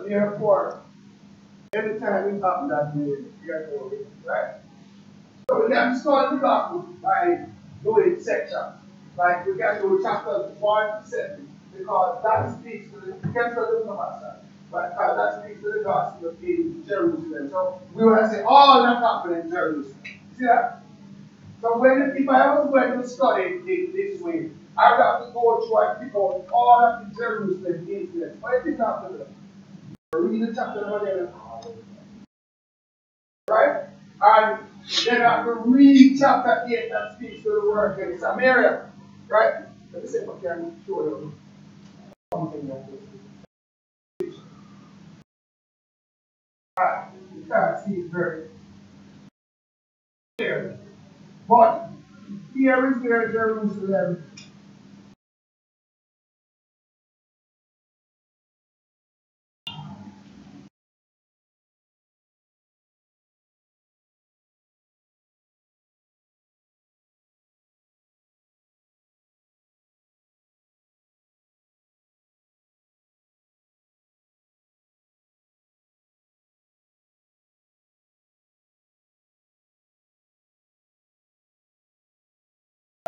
therefore, every time it happens that way, we are going with it, right? So we can start the gospel by doing sections. Like we can do chapter 1 to 7, because that speaks to the cancel the master. But that speaks to the gospel in Jerusalem. So we want to say all that happened in Jerusalem. See that? So if I was going to study this way, I would have to go through and pick out all of the Jerusalem incidents. What do you think I have to do? Read the chapter again. Right? And then I have to read chapter 8 that speaks to the word in Samaria. Right? Let me see if I can show you something like this. You can't see it very clearly. But here is where Jerusalem.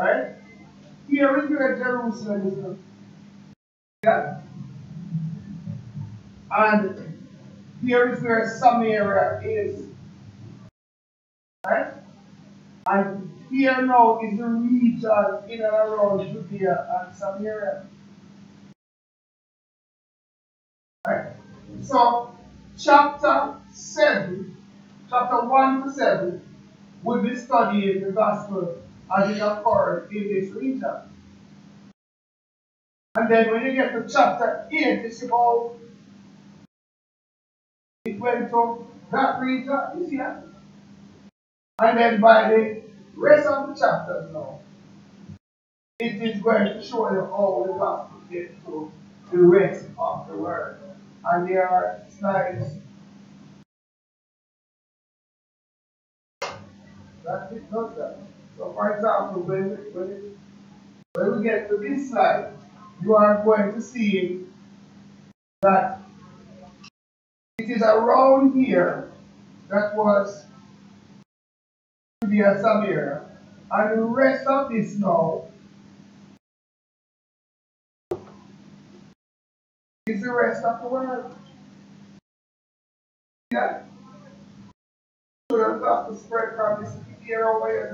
Right? Here is where Jerusalem is. Yeah? And here is where Samaria is. Right? And here now is the region in and around Judea and Samaria. Right? So, chapter 7, chapter 1 to 7, will be studying the gospel as it occurred in this region. And then when you get to chapter 8, it's about it went to that region, you see that? And then by the rest of the chapters now, it is going to show you how the gospel gets to the rest of the world. And there are slides that it does that. So for example, when we get to this slide, you are going to see that it is around here that was Judea, Samaria. And the rest of this now is the rest of the world. Yeah. So the gospel spread from this area over here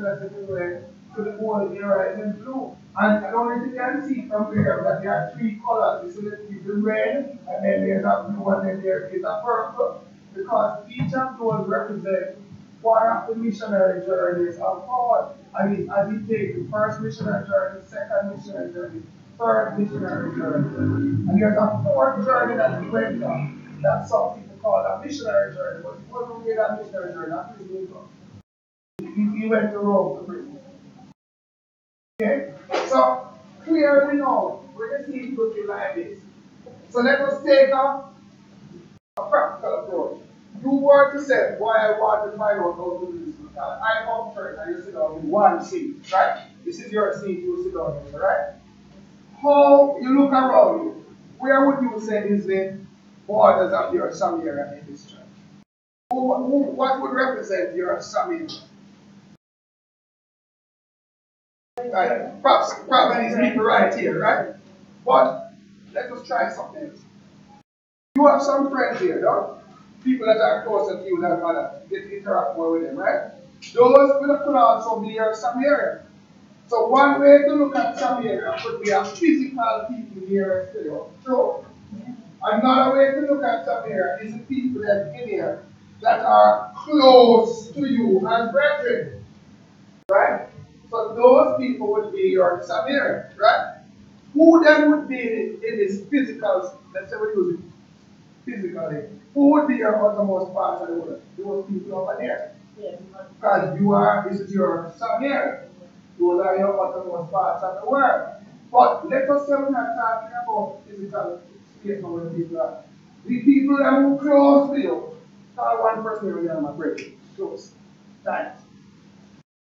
to the whole area is in blue. And I don't know if you can see from there that there are three colors. You see the red, and then there's a blue, and then there is a purple. Because each of those represent one of the missionary journeys of Paul. I mean, as he takes the first missionary journey, second missionary journey, third missionary journey. And there's a fourth journey that he went on. That's some people call a missionary journey, but it wasn't really a missionary journey, not really. He went to Rome to preach. Okay? So, clearly now, we're going to see it looking like this. So let us take a practical approach. You were to say why I want to find out how to do this. I come first and you sit down in one seat, right? This is your seat, you sit down in, right? How you look around you, where would you say is the borders of your Samaria in this church? What would represent your Samaria? Right. Probably these people right here, right? But let us try something else. You have some friends here, no? People that are closer to you than others. You get to interact more with them, right? Those could also be your Samaria. So one way to look at Samaria could be a physical people here to you. True. Another way to look at Samaria is the people that in here that are close to you as brethren. Right? So those people would be your Samaria, right? Who then would be in this physical, let's say we use it physically, who would be your uttermost part of the world? Those people over there. Yes. Because this is your Samaria. Those are your uttermost parts of the world. But let us say we're not talking about physical space where people are. The people that are close to you. Call one person here again, my brother. Close. Thanks.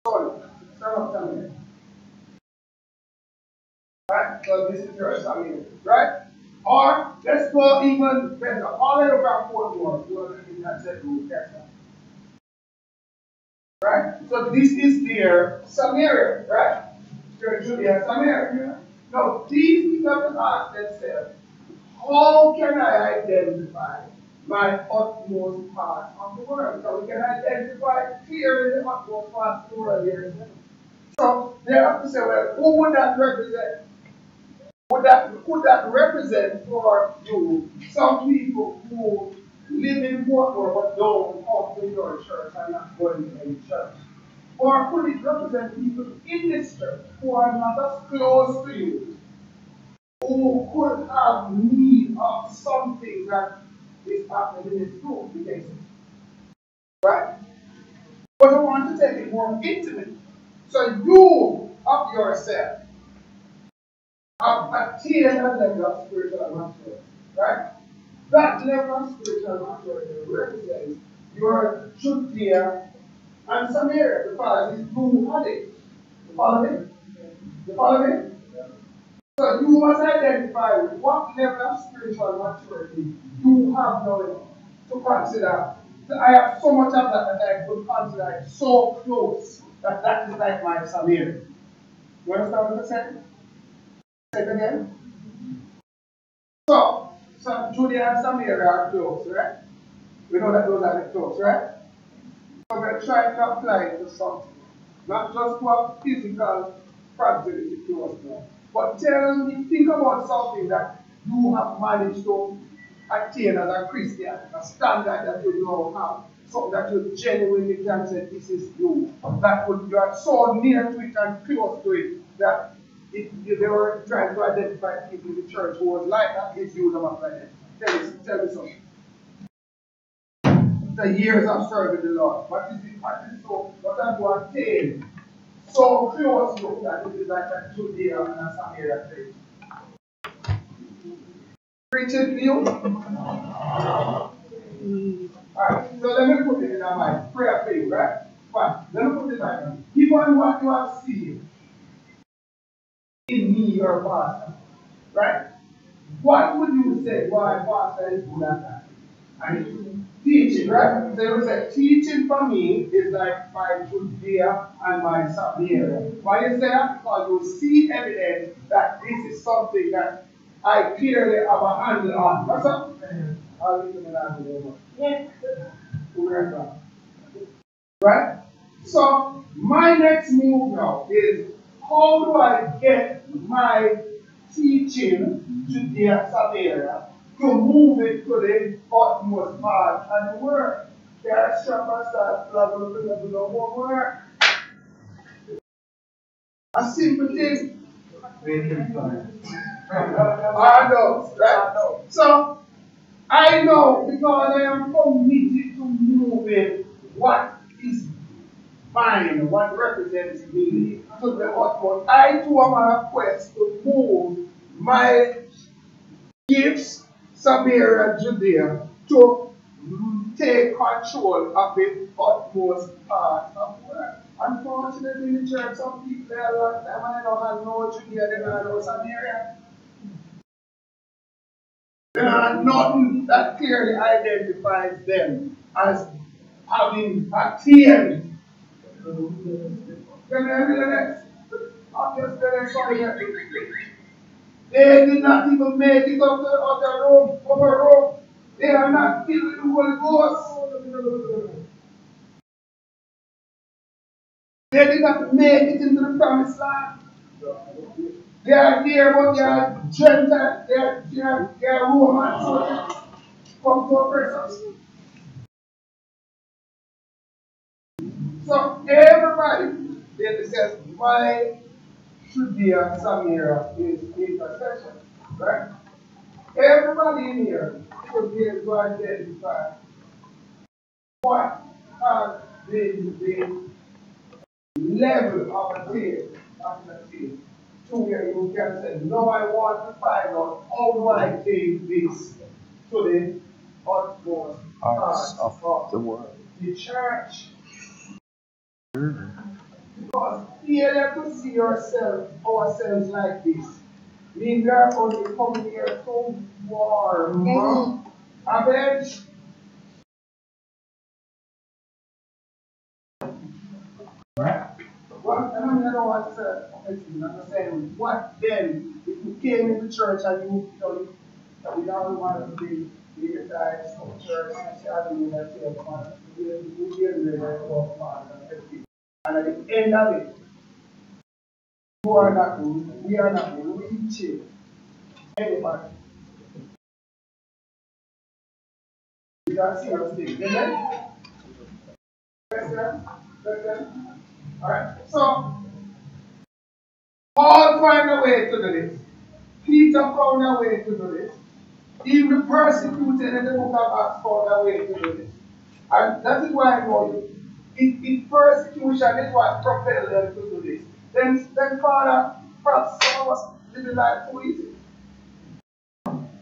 Sorry. Stand up, stand here. Right? So this is your Samaria. Right? Or let's let's go even better. All of our four doors were in that set room. Right? So this is their Samaria, right? Their Judea Samaria. Now, these people have to ask themselves, how can I identify my utmost part of the world? So we can identify clearly the utmost part of the world here. So they have to say, well, who would that represent? Could that represent for you some people who live in Portmore but don't come to your church and not going to any church? Or could it represent people in this church who are not as close to you, who could have need of something that is happening in this room? Right? But I want to take it more intimate. So you of yourself have attained a level of spiritual maturity. Right? That level of spiritual maturity represents your Judea and Samaria because it's who had it. You follow me? You follow me? So you must identify what level of spiritual maturity you have now to consider. So I have so much of that that I could consider it so close that that is like my Samaria. You understand what I'm saying? Say it again. So Judea and Samaria are close, right? We know that those are the close, right? So we're trying to apply it to something. Not just to a physical proximity to us now. But tell me, think about something that you have managed to attain as a Christian, a standard that you now have, something that you genuinely can say, this is you. That would, you are so near to it and close to it that they were trying to identify people in the church who was like that, it's you them apply it. Tell me something. The years of serving the Lord. What is so, what have you attained? So close look that it is like a Judea and a Samaria thing. Preaching to you? Alright, so let me put it in our mind. Prayer for you, right? Fine. Let me put it in my mind. Given what you have seen in me, your pastor, right? What would you say why pastor is good at that? I mean, teaching, right? So you say teaching for me is like my Judea and my Samaria. Why is that? Because you see evidence that this is something that I clearly have a handle on. What's up? I'll leave it in that over. Yeah. Right? So my next move now is how do I get my teaching to the Samaria to move it to the utmost part and the world? That's shop and start level to the homework. A simple thing. I know, right? So I know because I am committed to moving what is mine, what represents me to the utmost. I too am on a quest to move my gifts, Samaria, Judea, to take control of the utmost part of the world. Unfortunately, in the church, some people there a long time and they don't have no Judea, they don't have no Samaria. There are nothing that clearly identifies them as having attained. I'm just telling something. They did not even make it up the road, upper road. They are not filled with the Holy Ghost. They did not make it into the promised land. They are there, but they are Gentile, they are Romans. So come to oppress. So everybody, it says, my Judea Samaria is intercession. Right? Everybody in here should be able to identify what has been the level of attainment to where you can say, no, I want to find out how do I take this to the utmost parts of the world. The church. Because failure to see ourselves like this mean we are only coming here so warm. Amen. Right? What, I don't know what to say. I'm just saying, what then? If you came into church and you know, we don't want to be here guys from church and say, I don't know that you're fun. You hear me very well, and at the end of it, we are not reaching anybody. That's serious thing. Amen? President? President? Alright. So, Paul find a way to do this. Peter found a way to do this. Even the persecuted in the book of Acts found a way to do this. And that is why I know you. If persecution is what propelled them to do this, then Father, perhaps some of us living life too easy.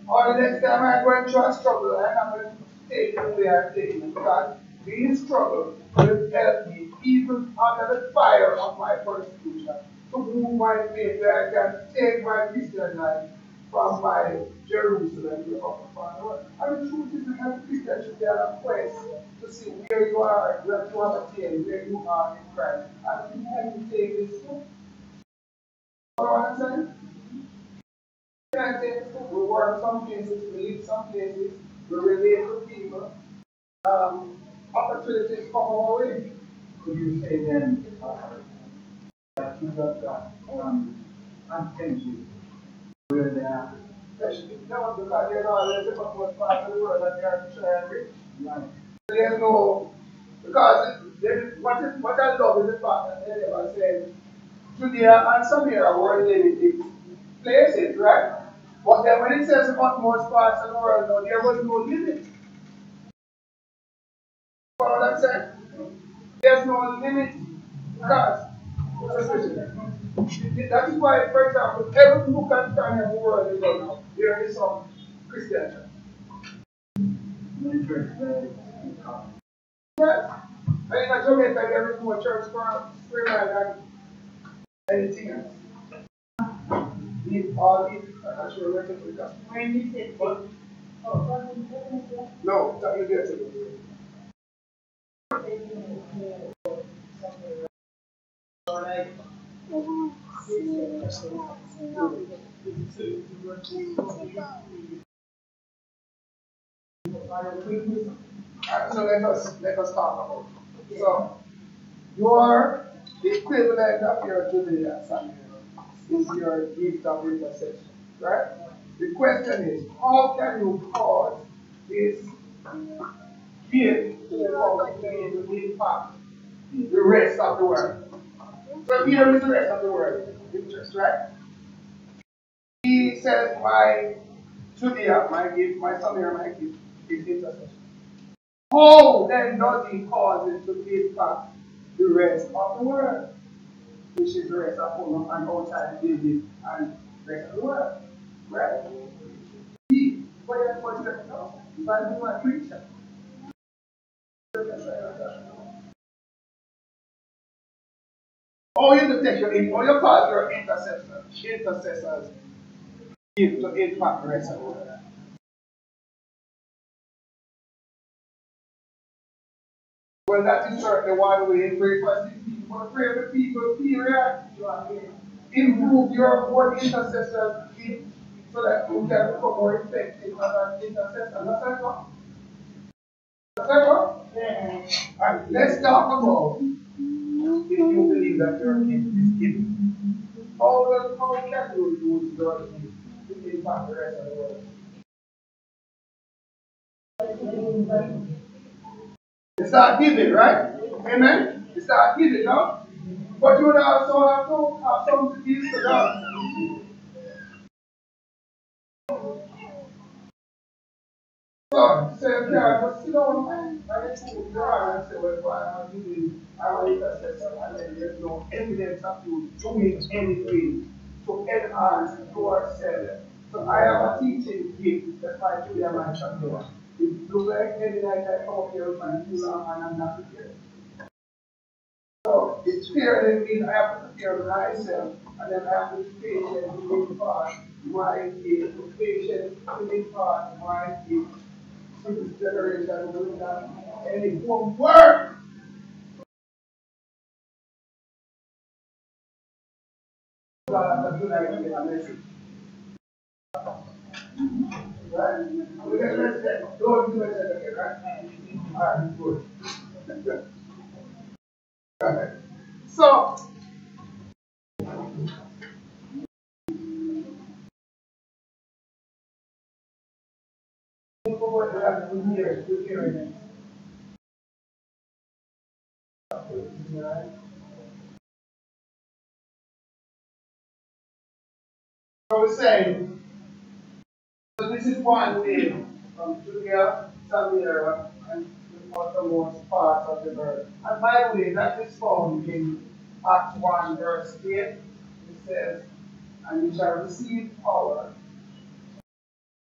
Or the next time I'm going through a struggle, I'm not going to take it the way I'm taking it. Because these struggle will help me, even under the fire of my persecution, to move my faith where I can take my Christian life from my Jerusalem to the upper part of the world. And the truth is, that Christians should be on a quest to see where you are, where you have attained, where you are in Christ. And you can take this step. You know what I'm saying? Can take this step. We work some places, we live some places, we relate to people. Opportunities come our way. Could you say then that you got that attention where they are? Especially now, because there's always a couple of parts of the world that they are to try and reach. Right. There's no, because what I love is the fact that they never said Judea and Samaria were limited places, right? But then when it says utmost parts of the world, no, there was no limit. You know what I'm saying? There's no limit because that is why, for example, every book and time in the world you go now, there is some Christian. Yes. And in Jamaica, there is more church for free than anything else. All these, I'm not sure where to put that. When you said, no, that you get to. So let us talk about it. So your the equivalent of your Judea is your gift of intercession, right? The question is, how can you cause this gift to impact the rest of the world? So here is the rest of the world, interest, right? He says, my Judea, my gift, my Samaria, my gift is intercession. How then does he cause it to impact the rest of the world, which is the rest of Holland and outside David and the rest of the world? Right? He, what is that? By being a preacher. Or you take your or you cause your intercessors give to impact the rest of the world. Well, that is certainly one way to pray for sick people, but pray for people, period. Improve your own intercessor so that you can become more effective as an intercessor. That's right, that's right. Yeah. And let's talk about if you believe that your gift is given. How can you use your gift to impact the rest of the world? It's not giving, right? Amen? It's not giving, no? But you would also have to have something to give to God. So, say, okay, I just sit down and it's God and say, well, why am I giving? I'm an intercessor, and then there's no evidence of you doing anything to enhance yourself. So, I have a teaching gift that I do my chapter. It looks like every night I come up here with my too long and I'm not prepared. So it's clear that means I have to prepare myself and then I have to be patient and move fast might be patient in the part, might be to this generation doing that, and it won't work. God, tonight we get a message. Right? We get a message. Don't do it again, right? Alright, good. Alright. So, people what we have to hear, we're hearing it. Right? So we're saying, so this is one way from Judea, Samaria, and the uttermost parts of the earth. And by the way, that is found in Acts 1, verse 8. It says, and you shall receive power,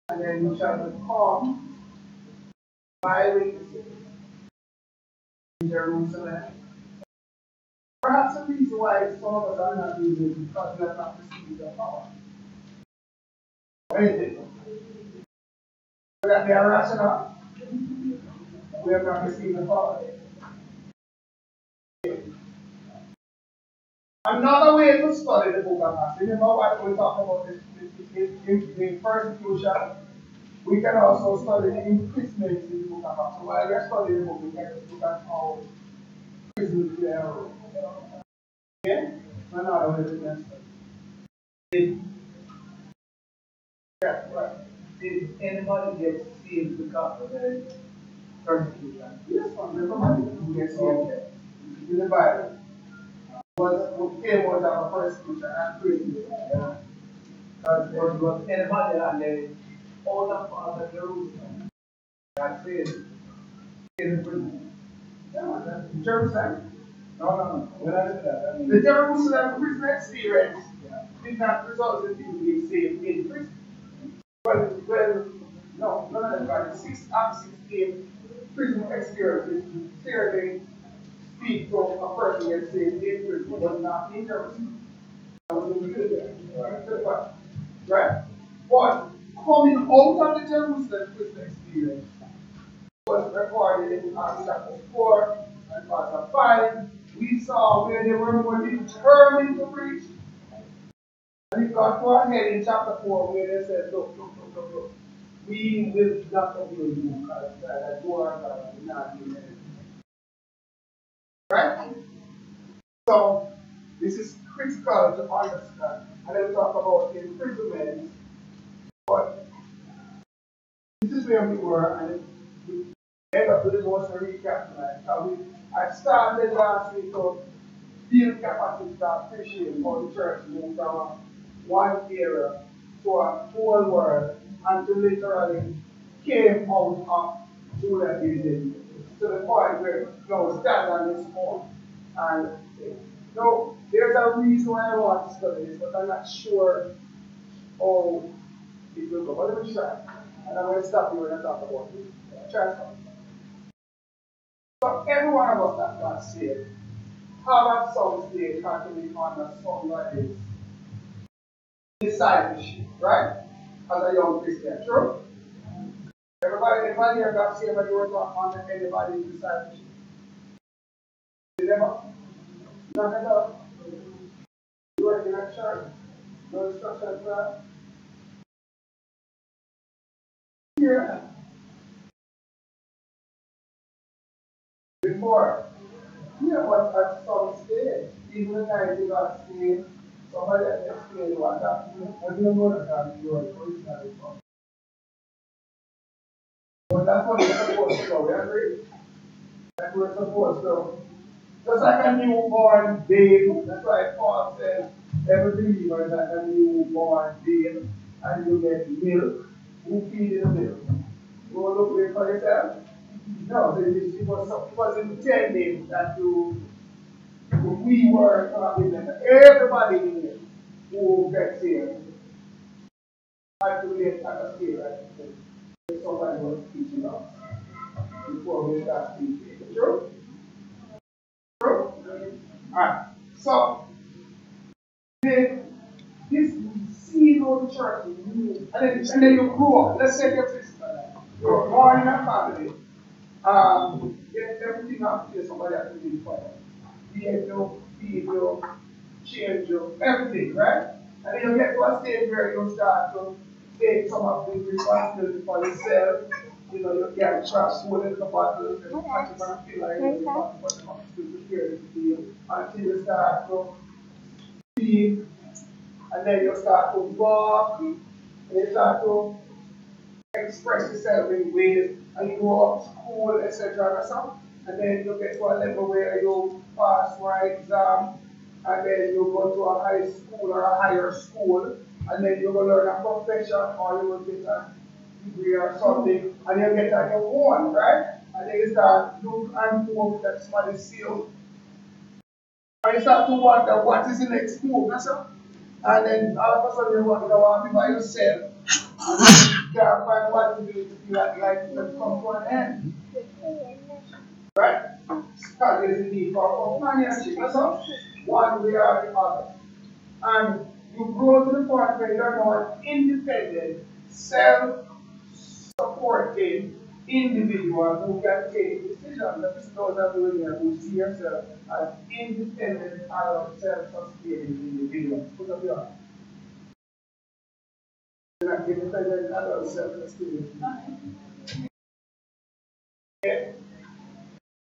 and then you shall become my witnesses in Jerusalem. Perhaps the reason why some of us are not using it because we have not received the power. What is it? That they are rational. We have not received the power. Another way to study the book of Acts. Remember what we talked about this in persecution. We can also study the imprisonment in the book of Acts. So while we are studying the book, we can just look at how prison were. Okay? Another way we can study. Yeah, right. Did anybody get saved because of the persecution? Yes, everybody gets saved. Okay. In the Bible. Was came out of a persecution and prison. Yeah. Because there was anybody and they all the part of Jerusalem. That's it. In prison. Yeah, that's Jerusalem. No. When I say that, I mean the Jerusalem prison experience did not result in people being saved in prison. Well, no, none of that. 16 prison experiences clearly speak to a person gets saved in prison, but not in Jerusalem. That was a good right? Right? But coming out of the Jerusalem prison experience was recorded in Acts chapter 4 and chapter 5. We saw where they were more determined to preach. And we got to ahead in chapter 4 where they said, look. We will not obey you because you are God and not human. Right? So, this is critical to understand. And then we talk about imprisonment. But this is where we were, and we end up with the most recap tonight. I started last week to build capacity to appreciate how the church moved from one era to a whole world and to literally came out of Judah building to the point where now stand on this point. And there's a reason why I want to study this, but I'm not sure how it will go. But let me try. And I'm going to stop you when I talk about it. Transfer. So every one of us that got saved have at some stage had to be under somebody's discipleship, right? As a young Christian, true? Everybody here got saved and you were not under anybody's discipleship. You never? Not at all. You were in a church, no instruction plan. Here, before. Yeah, but at some stage, even the time you got saved, somebody had explained what that means. I didn't know that God is yours, originally. But that's what we're supposed to go. We agree? That we're supposed to. Just like a newborn babe, that's why Paul says every believer is like a newborn babe, and you get milk. Who feed you the milk? You want to look there for yourself? No, it was intended that we were everybody in here who gets here had to be at a stage, right? Somebody was teaching us before we start teaching. True? True? Alright. So, this seed of the church, and then you grow up. Let's say you're born in a family. Get everything up to somebody has to do for you. Feed you, change you, everything, right? And then you get to a stage where you start to take some of the responsibility for yourself. You know, you get trust food in the bottles and what you're going to feel like you're going to prepare to feel until you start to speak, and then you start to walk, and you start to express yourself in ways, and you go up school, etc. And then you get to a level where you pass one exam, and then you go to a high school or a higher school, and then you go learn a profession or you will get a degree or something, and you get on your own, right? And then you start look and hope that somebody see you. And you start to wonder what is the next move, that's all. And then all of a sudden you want to be by yourself. You can't find what to do to feel like life has come to an end. Right? Because there's a need for companionship. That's all. One way or the other. And you grow to the point where you're now an independent, self-supporting individual who can take decisions. That is those are doing here who see yourself as independent, adult, self-sustaining individual. Put up your hand. Independent, adult, self-sustaining. Okay.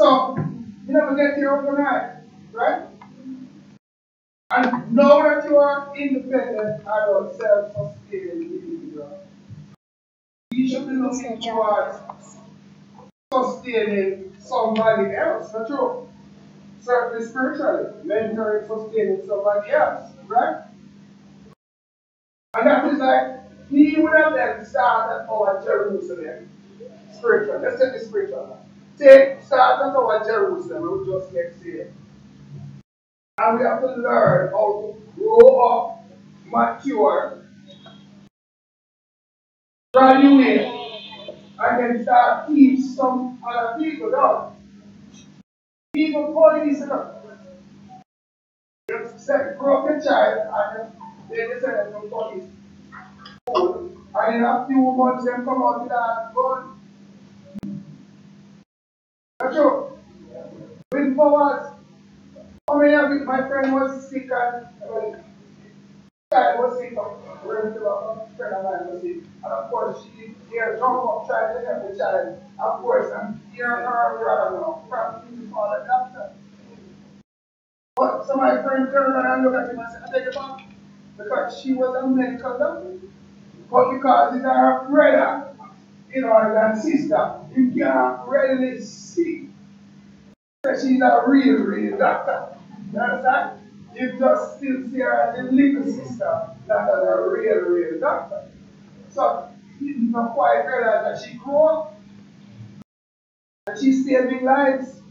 So, you never get here overnight, right? And now that you are independent, adult, self-sustaining individual, you should be looking towards sustaining somebody else, not true? Certainly spiritually, mentoring, sustaining somebody else, right? And that is like, he would have then started at our Jerusalem, spiritual. Let's take the spiritual. Start at our Jerusalem, we just get saved. And we have to learn how to grow up, mature, graduate, and then start teach some other people. No, people police enough. You said grow up a child and then they send them to police school. And in a few months they come out with a gun. That's true. With powers. How many of you, my friend was sick and child was sick, a relative of a friend of mine was sick. And of course she here jump up trying to help the child. Of course, I'm here her brother now, probably call a doctor. But so my friend turned around and looked at him and said, I take it back. Because she was a medical doctor. But because it's her brother, you know, and sister, you can't readily see that she's a real doctor. You understand? You just still see her as a little sister, not as a real doctor. So it's not quite realize that she grew up and she saving lives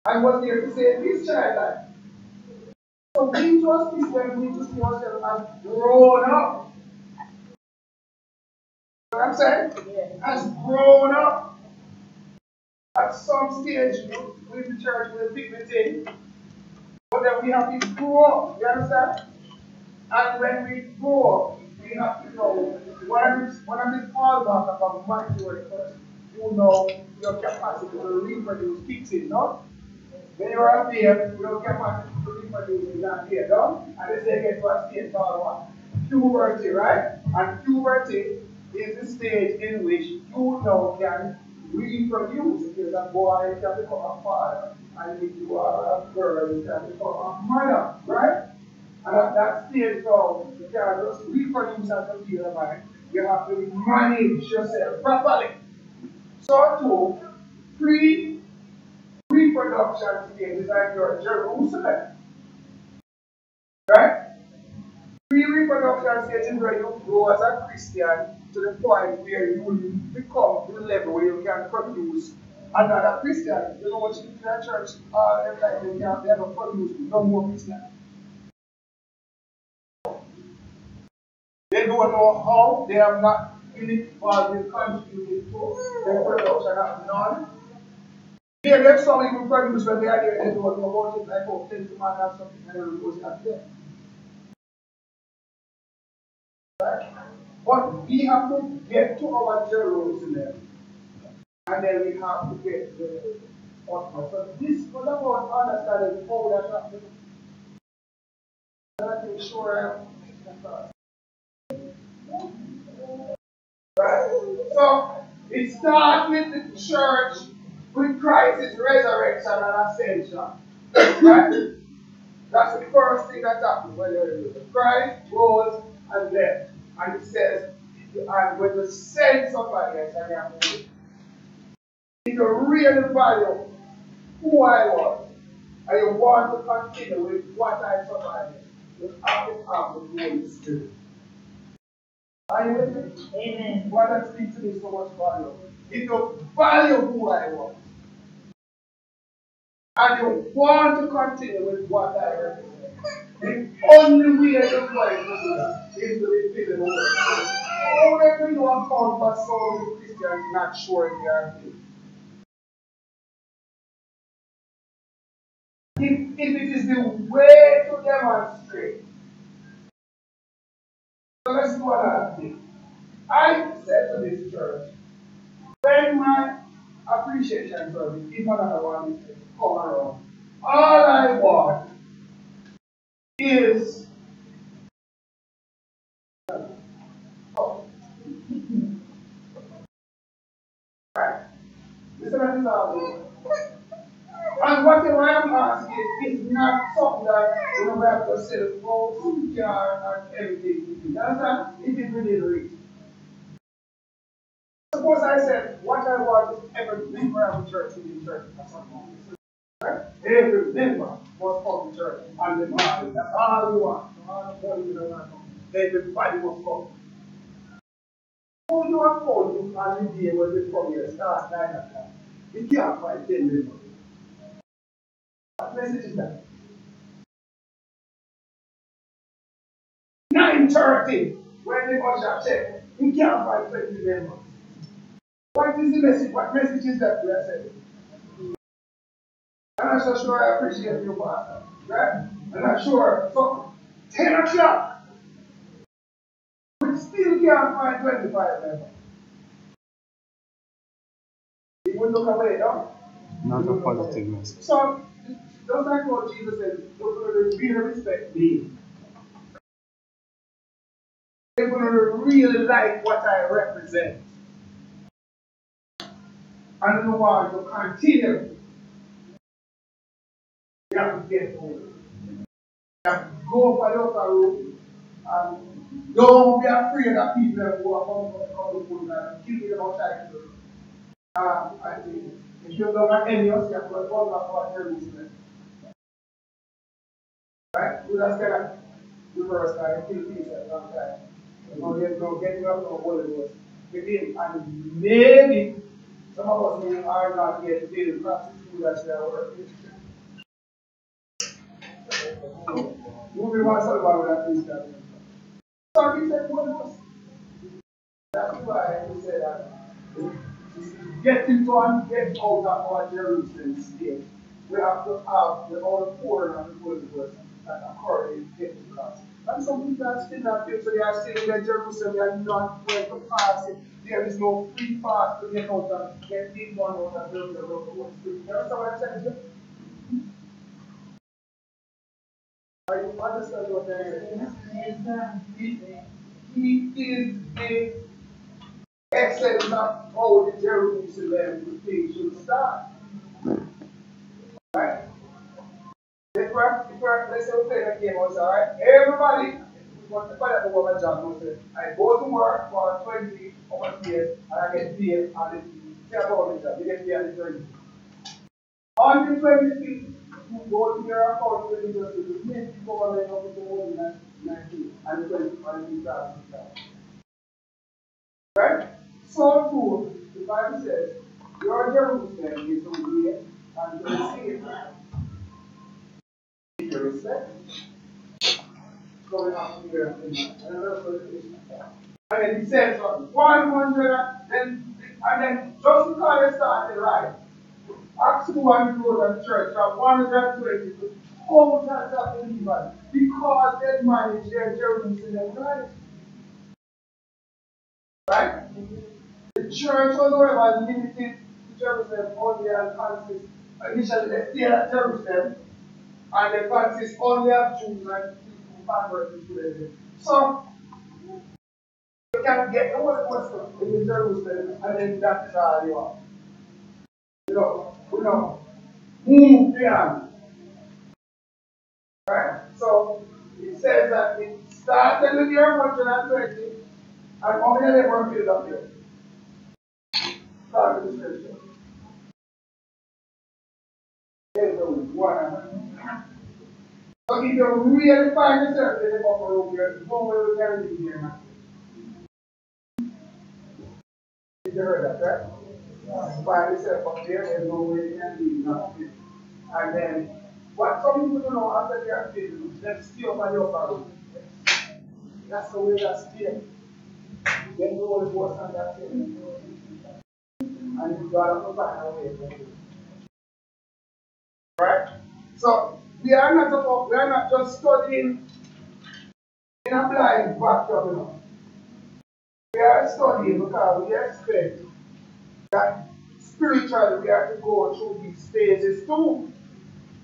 and was there to save his child life. So we just when we just see ourselves as grown up. You know what I'm saying? As grown up. At some stage, we in the church will pick the thing, but then we have to grow up. You understand? And when we grow up, we have to know one of these hallmarks of a mature person, you know your capacity to reproduce kicks in, no? When you are a babe, your capacity to reproduce is not there, no? And they say get to a stage called what? Puberty, right? And puberty is the stage in which you now can reproduce. If you're a boy, you can become a father. And if you are a girl, you can become a mother, right? And at that stage, so you can't just reproduce as a human mind. You have to manage yourself properly. So too, pre-reproduction stage is like your Jerusalem, right? Pre-reproduction stage is where you grow as a Christian to the point where you will become to the level where you can produce another Christian. You know what you do in a church all their life, you can't ever produce no more Christian. They don't know how, they have not really contributed to the production of none. There's some even produce when they are there, they don't know about it, like, oh, tell the man have something and everyone goes out there. Right? But we have to get to our Jerusalem, and then we have to get the utmost. So this was about understanding how that happens. I'm not sure. Right? So it starts with the church with Christ's resurrection and ascension. Right? That's the first thing that happens when Christ rose and left. And it says, and when you send somebody else, I have to if you really value who I was, and you want to continue with what I provided, you have to have the Holy Spirit. Are you with me? Amen. Why does it speak to me so much value? If you value who I was, and you want to continue with what I represent, the only way you're going to do that is to be filled with the Holy Spirit. However you account for so many Christians not sure they are filled. If it is the way to demonstrate, so let's do another thing. I said to this church, when my appreciation service, if another one is come around, all I want is oh, right. Listen to this all. And whatever I'm asking is not something that you know we have to sell clothes, car, and everything. You understand? It is really rich. Suppose I said what I want is every member of the church in the church at some point. Right? Every member must come to church and the body. That's all we want. All the body we don't want to come. Everybody must come. Who you are called on the day when we come here, start 9 o'clock. You can't find 10 members. What message is that? 9:30 when the usher check. You can't find 20 members. What is the message? What message is that we are saying? I'm not so sure I appreciate you, Pastor. Right? I'm not sure. So, 10 o'clock, we still can't find 25 members. It will look away, don't it? Not a positive message. So, just like what Jesus said, those who really respect me, they're going to really like what I represent. And they want to continue. You have to get home. You have to go for the upper room. And don't be afraid of people who are coming to and kill you outside the room. I think if you don't have any else, you have to go back to Jerusalem. Right? We just kind of reverse that and kill people at one time. No getting up no Holy Ghost. Begin. And maybe some of us who are not yet filled, perhaps it's true that they are working. Moving on, something about that Christian. So he said, Holy Ghost. That's why he said that get into and get out of our Jerusalem state. We have to have the outpouring of the Holy Ghost that occurred in Pentecost. And some people are still not filled, so they are still in their Jerusalem, they are not going to pass it. There is no free pass to get out and get in one out of the Holy Spirit. You understand what I'm saying to you? Are you understand what I'm saying? Yes, sir. He is the essence of how the Jerusalem thing should start. Right? Let's say we play the game also, alright? Everybody, want to find out what my job was. I go to work for 20 over years and I get paid on the tell about the job. You get paid on the 20. On the 25th, you go to your account when you just do the make people want to know what you want 19 and the 20 and the start. Right? So too, the Bible says, your Jerusalem is on the earth and your city. If you respect, going on here and then he says 100 and then just because they started right, Acts 1 goes to church from 120 to thousands of believers because they managed their Jerusalem right. Right? The church was however limited to Jerusalem only and consist. Initially they stayed at Jerusalem and they consist only of Jews and people who converted to Judaism. So you can get the Holy Ghost in Jerusalem and then that is all you are. We know. Move beyond. Right? So it says that it started with your 120 and how many of them were filled up here? Start with the scripture. There's the one. So if you really find yourself in the upper room, there's no way we can live here now. Did you heard that, right? Find yourself up there, there's no way you can leave now. And then, what some people don't know after they are filled, let's stay up on the upper room. That's the way that's there. Then the Holy Ghost and that's it. And God will find a way. Right? So we are not just studying in a blind vacuum, you know. We are studying because we expect that spiritually we have to go through these phases too.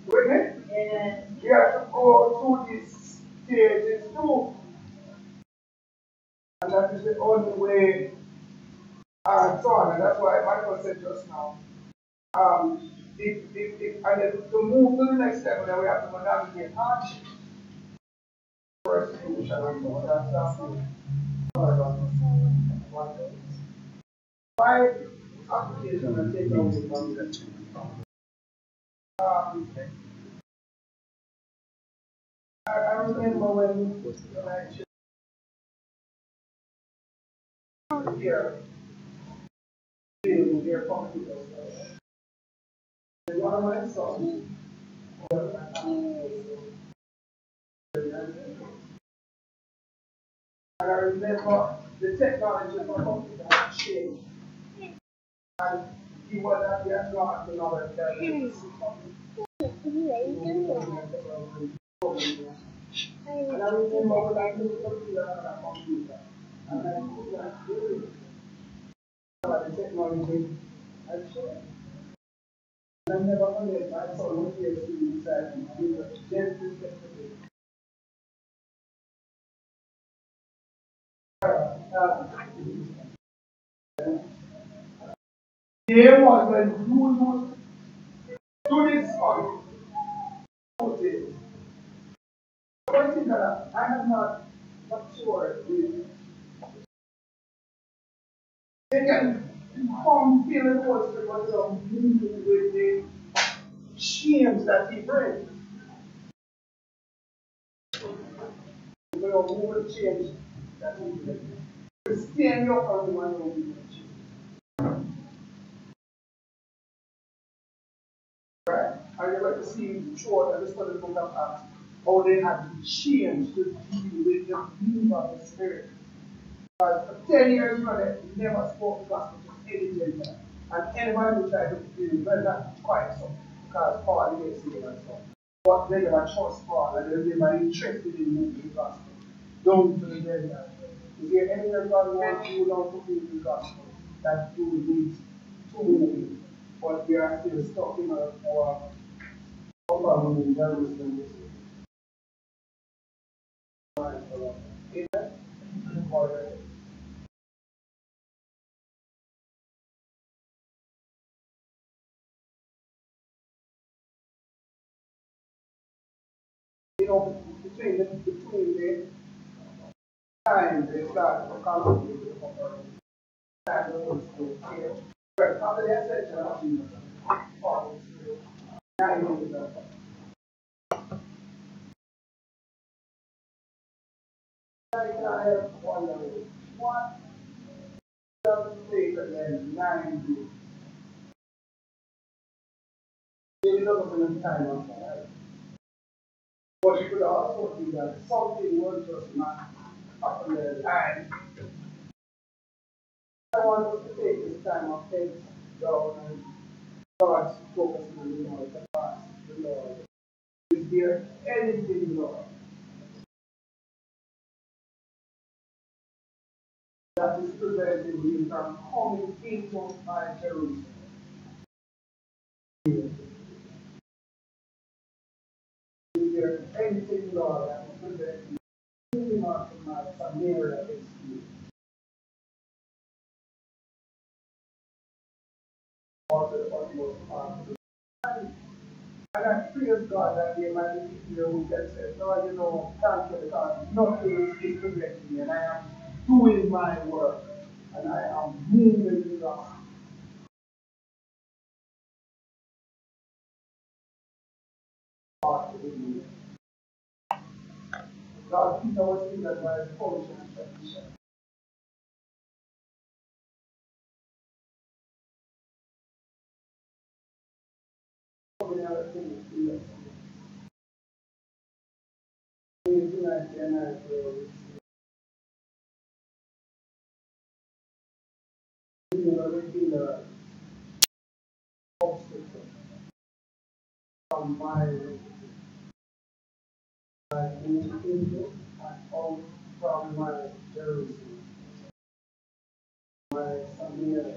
Wouldn't it? Yeah. We have to go through these stages too. And that is the only way and so on. And that's why Michael said just now. And then to move to the next level, then we have to navigate hardship. First thing we shall know. That's five applications and take away from that. I remember when I checked here, here computers. And one of my sons, and I remember the technology of my computer had changed. And he was at the advanced knowledge that and I remember when I moved to the computer, and I could not do it. But the technology had changed. And I never understood my son was here inside me. He was gently yesterday. There was when you do this on it. One thing that I have not matured with, they can come feeling close to what you're moving with the change that he brings. We are moving change that he brings. Stay in your family when you're moving change. Right? And you're going to see short and study the book of Acts, how they had to change to deal with the move of the Spirit. For 10 years running, he never spoke the gospel to any gentile. And anybody who tried to do it, well, not quite so, because Paul didn't see it and so. But they never trust Paul, and they never interested in moving the gospel down to the gentiles. Is there anywhere God wants you down to preach the gospel that you need to move? But we are still stuck in our upper room in Jerusalem. Amen. Between the time they start to concentrate the upper room, time the Holy Spirit here. But after the ascension of Jesus, Holy Spirit, now you need to I have what does it take and then 9 Maybe not enough time on that. But you could also do that something was just not happen there. And I want us to take this time of faith down and God's focusing on the Lord, the past, the Lord. Is there anything, Lord, that is preventing me from coming into my Jerusalem. Is there anything, Lord, that will prevent me moving on to my Samaria experience? Or the utmost part. And I praise God that they might be here who can say, Lord, thank you because nothing is preventing me and I am doing my work and I am moving in the heart of the God, Peter was in that by portion and tradition. So many other things in us. Tonight, and I will receive the obstacle from my kingdom and out from my Jerusalem, my Samaria.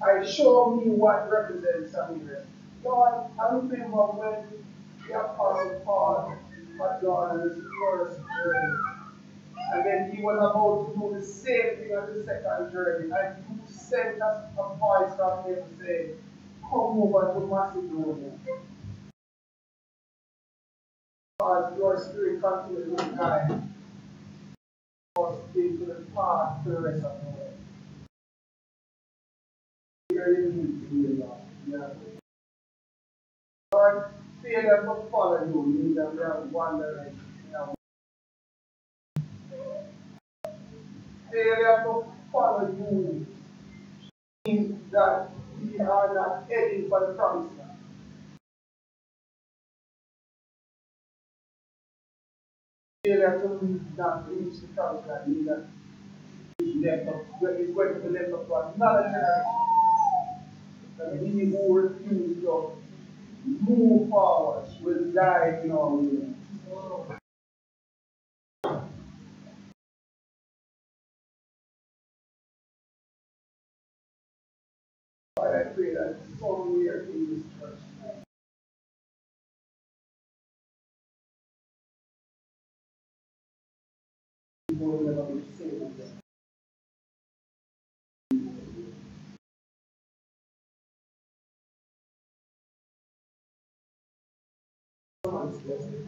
I show me what represents Samaria. God, I remember when the Apostle Paul had gone on his first journey. And then he was about to do the same thing on the second journey. And he sent us a voice from him saying, come over to Macedonia. Because your spirit continues to guide us into the path to the rest of the way. Very easy, Lord. Yeah. Lord, failure to follow you means that we are wandering. Failure to follow you means that we are not heading for the promised land. Failure to not reach the promised land means that it's going to be left up to another generation. And we who refuse to move forward will die in our wilderness. But I pray that somewhere in this church, people will never be saved again. Someone's blessing.